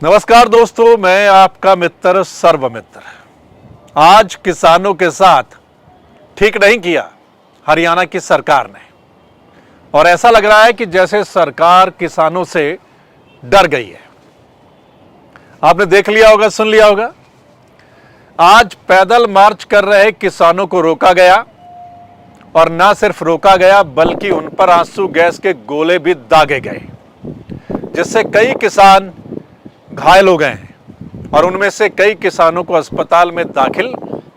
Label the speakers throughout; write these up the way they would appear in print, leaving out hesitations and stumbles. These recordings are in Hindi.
Speaker 1: नमस्कार दोस्तों, मैं आपका मित्र सर्वमित्र। आज किसानों के साथ ठीक नहीं किया हरियाणा की सरकार ने, और ऐसा लग रहा है कि जैसे सरकार किसानों से डर गई है। आपने देख लिया होगा, सुन लिया होगा, आज पैदल मार्च कर रहे किसानों को रोका गया, और ना सिर्फ रोका गया बल्कि उन पर आंसू गैस के गोले भी दागे गए, जिससे कई किसान घायल हो गए हैं और उनमें से कई किसानों को अस्पताल में दाखिल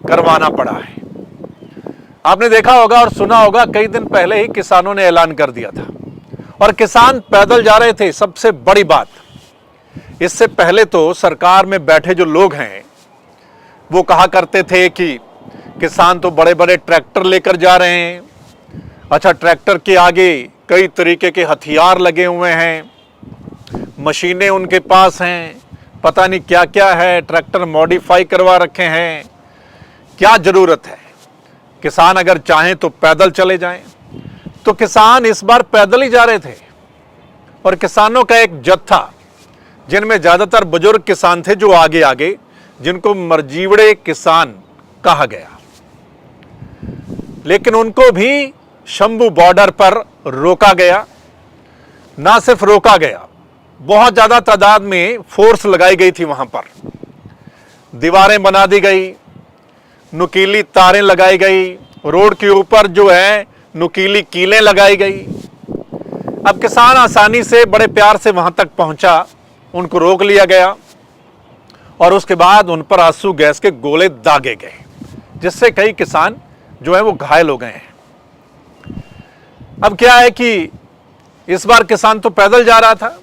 Speaker 1: करवाना पड़ा है। आपने देखा होगा और सुना होगा, कई दिन पहले ही किसानों ने ऐलान कर दिया था और किसान पैदल जा रहे थे। सबसे बड़ी बात, इससे पहले तो सरकार में बैठे जो लोग हैं वो कहा करते थे कि किसान तो बड़े बड़े ट्रैक्टर लेकर जा रहे हैं। अच्छा, ट्रैक्टर के आगे कई तरीके के हथियार लगे हुए हैं, मशीनें उनके पास हैं, पता नहीं क्या क्या है, ट्रैक्टर मॉडिफाई करवा रखे हैं। क्या जरूरत है? किसान अगर चाहें तो पैदल चले जाएं। तो किसान इस बार पैदल ही जा रहे थे, और किसानों का एक जत्था, जिनमें ज्यादातर बुजुर्ग किसान थे जो आगे आगे, जिनको मरजीवड़े किसान कहा गया, लेकिन उनको भी शंभू बॉर्डर पर रोका गया। ना सिर्फ रोका गया, बहुत ज्यादा तादाद में फोर्स लगाई गई थी। वहां पर दीवारें बना दी गई, नुकीली तारें लगाई गई, रोड के ऊपर जो है नुकीली कीलें लगाई गई। अब किसान आसानी से बड़े प्यार से वहां तक पहुंचा, उनको रोक लिया गया और उसके बाद उन पर आंसू गैस के गोले दागे गए, जिससे कई किसान जो है वो घायल हो गए हैं। अब क्या है कि इस बार किसान तो पैदल जा रहा था,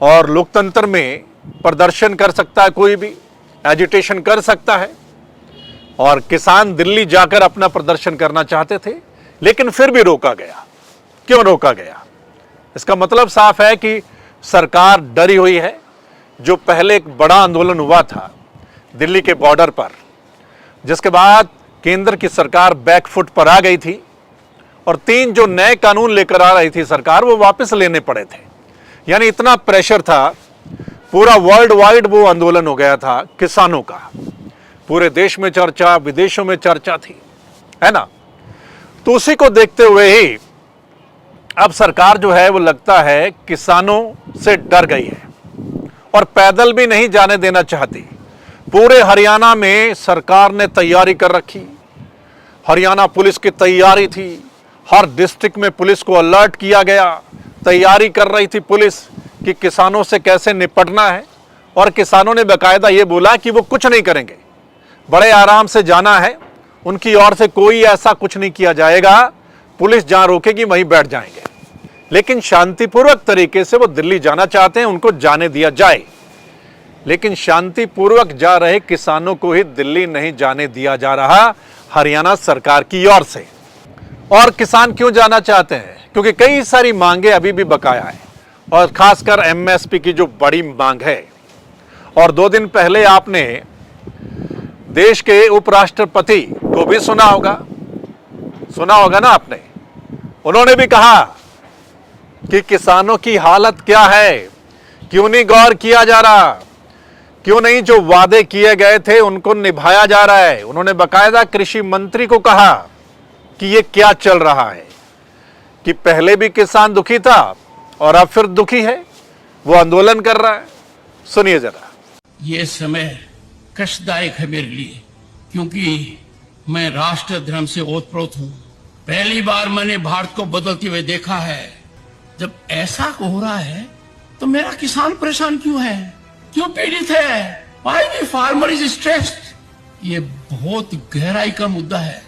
Speaker 1: और लोकतंत्र में प्रदर्शन कर सकता है, कोई भी एजिटेशन कर सकता है, और किसान दिल्ली जाकर अपना प्रदर्शन करना चाहते थे, लेकिन फिर भी रोका गया। क्यों रोका गया? इसका मतलब साफ है कि सरकार डरी हुई है। जो पहले एक बड़ा आंदोलन हुआ था दिल्ली के बॉर्डर पर, जिसके बाद केंद्र की सरकार बैकफुट पर आ गई थी, और 3 जो नए कानून लेकर आ रही थी सरकार, वो वापस लेने पड़े थे। यानी इतना प्रेशर था, पूरा वर्ल्ड वाइड वो आंदोलन हो गया था किसानों का। पूरे देश में चर्चा, विदेशों में चर्चा थी, है ना। तो उसी को देखते हुए ही अब सरकार जो है वो लगता है किसानों से डर गई है और पैदल भी नहीं जाने देना चाहती। पूरे हरियाणा में सरकार ने तैयारी कर रखी, हरियाणा पुलिस की तैयारी थी, हर डिस्ट्रिक्ट में पुलिस को अलर्ट किया गया। तैयारी कर रही थी पुलिस कि किसानों से कैसे निपटना है, और किसानों ने बाकायदा ये बोला कि वो कुछ नहीं करेंगे, बड़े आराम से जाना है, उनकी ओर से कोई ऐसा कुछ नहीं किया जाएगा, पुलिस जहां रोकेगी वहीं बैठ जाएंगे। लेकिन शांतिपूर्वक तरीके से वो दिल्ली जाना चाहते हैं, उनको जाने दिया जाए। लेकिन शांतिपूर्वक जा रहे किसानों को ही दिल्ली नहीं जाने दिया जा रहा हरियाणा सरकार की ओर से। और किसान क्यों जाना चाहते हैं? क्योंकि कई सारी मांगे अभी भी बकाया है, और खासकर एमएसपी की जो बड़ी मांग है। और 2 दिन पहले आपने देश के उपराष्ट्रपति को भी सुना होगा ना आपने। उन्होंने भी कहा कि किसानों की हालत क्या है, क्यों नहीं गौर किया जा रहा, क्यों नहीं जो वादे किए गए थे उनको निभाया जा रहा है। उन्होंने बाकायदा कृषि मंत्री को कहा कि ये क्या चल रहा है, कि पहले भी किसान दुखी था और अब फिर दुखी है, वो आंदोलन कर रहा है। सुनिए जरा।
Speaker 2: ये समय कष्टदायक है मेरे लिए, क्योंकि मैं राष्ट्र धर्म से ओतप्रोत हूँ। पहली बार मैंने भारत को बदलते हुए देखा है। जब ऐसा हो रहा है तो मेरा किसान परेशान क्यों है, क्यों पीड़ित है? Why the farmer is stressed? ये बहुत गहराई का मुद्दा है।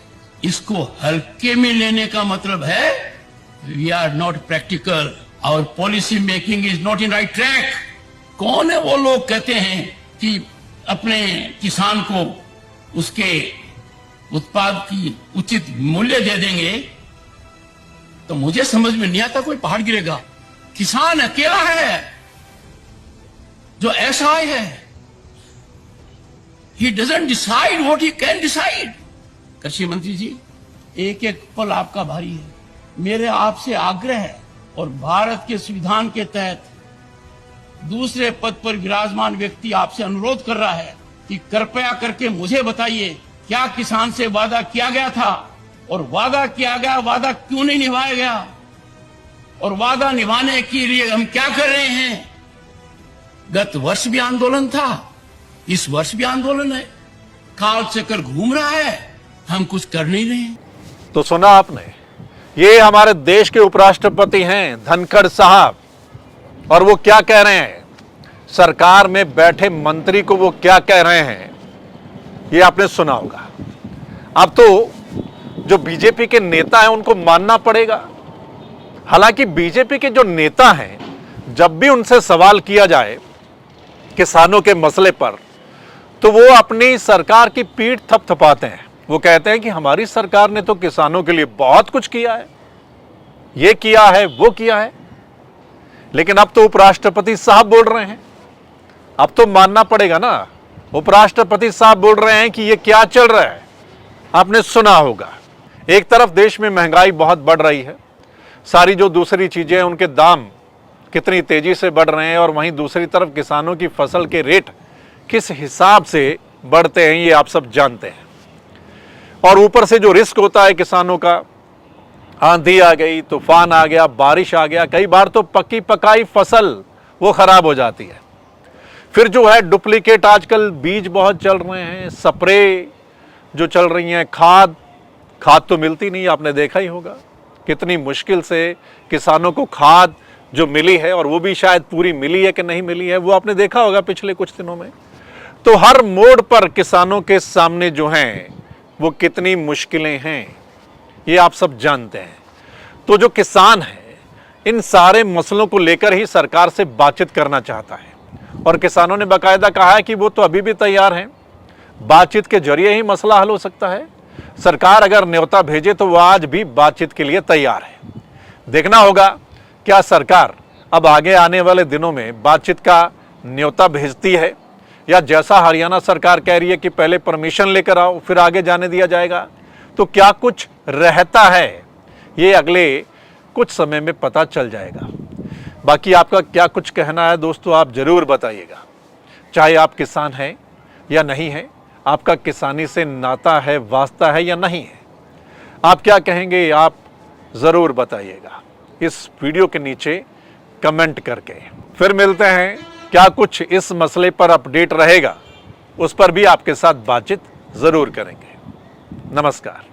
Speaker 2: इसको हल्के में लेने का मतलब है We are not practical. Our policy making is not in right track. कौन है वो लोग कहते हैं कि अपने किसान को उसके उत्पाद की उचित मूल्य दे देंगे? तो मुझे समझ में नहीं आता कोई पहाड़ गिरेगा। किसान अकेला है जो असहाय है। He doesn't decide what he can decide. कृषि मंत्री जी, एक एक पल आपका भारी है। मेरे आपसे आग्रह है और भारत के संविधान के तहत दूसरे पद पर विराजमान व्यक्ति आपसे अनुरोध कर रहा है कि कृपया करके मुझे बताइए क्या किसान से वादा किया गया था और वादा किया गया वादा क्यों नहीं निभाया गया और वादा निभाने के लिए हम क्या कर रहे हैं। गत वर्ष भी आंदोलन था, इस वर्ष भी आंदोलन है, काल चक्कर घूम रहा है, हम कुछ कर नहीं रहे हैं।
Speaker 1: तो सुना आपने, ये हमारे देश के उपराष्ट्रपति हैं धनखड़ साहब, और वो क्या कह रहे हैं, सरकार में बैठे मंत्री को वो क्या कह रहे हैं, ये आपने सुना होगा। अब तो जो बीजेपी के नेता हैं उनको मानना पड़ेगा। हालांकि बीजेपी के जो नेता हैं, जब भी उनसे सवाल किया जाए किसानों के मसले पर, तो वो अपनी सरकार की पीठ थपथपाते हैं। वो कहते हैं कि हमारी सरकार ने तो किसानों के लिए बहुत कुछ किया है, ये किया है, वो किया है। लेकिन अब तो उपराष्ट्रपति साहब बोल रहे हैं, अब तो मानना पड़ेगा ना। उपराष्ट्रपति साहब बोल रहे हैं कि ये क्या चल रहा है। आपने सुना होगा, एक तरफ देश में महंगाई बहुत बढ़ रही है, सारी जो दूसरी चीजें हैं उनके दाम कितनी तेजी से बढ़ रहे हैं, और वहीं दूसरी तरफ किसानों की फसल के रेट किस हिसाब से बढ़ते हैं, ये आप सब जानते हैं। और ऊपर से जो रिस्क होता है किसानों का, आंधी आ गई, तूफान आ गया, बारिश आ गया, कई बार तो पक्की पकाई फसल वो खराब हो जाती है। फिर जो है डुप्लीकेट आजकल बीज बहुत चल रहे हैं, स्प्रे जो चल रही हैं, खाद तो मिलती नहीं, आपने देखा ही होगा कितनी मुश्किल से किसानों को खाद जो मिली है, और वो भी शायद पूरी मिली है कि नहीं मिली है, वो आपने देखा होगा पिछले कुछ दिनों में। तो हर मोड़ पर किसानों के सामने जो हैं वो कितनी मुश्किलें हैं, ये आप सब जानते हैं। तो जो किसान है, इन सारे मसलों को लेकर ही सरकार से बातचीत करना चाहता है, और किसानों ने बाकायदा कहा है कि वो तो अभी भी तैयार हैं, बातचीत के जरिए ही मसला हल हो सकता है। सरकार अगर न्योता भेजे तो वो आज भी बातचीत के लिए तैयार है। देखना होगा क्या सरकार अब आगे आने वाले दिनों में बातचीत का न्योता भेजती है, या जैसा हरियाणा सरकार कह रही है कि पहले परमिशन लेकर आओ फिर आगे जाने दिया जाएगा। तो क्या कुछ रहता है, ये अगले कुछ समय में पता चल जाएगा। बाकी आपका क्या कुछ कहना है दोस्तों, आप जरूर बताइएगा। चाहे आप किसान हैं या नहीं हैं, आपका किसानी से नाता है, वास्ता है या नहीं है, आप क्या कहेंगे, आप ज़रूर बताइएगा इस वीडियो के नीचे कमेंट करके। फिर मिलते हैं, क्या कुछ इस मसले पर अपडेट रहेगा उस पर भी आपके साथ बातचीत ज़रूर करेंगे। नमस्कार।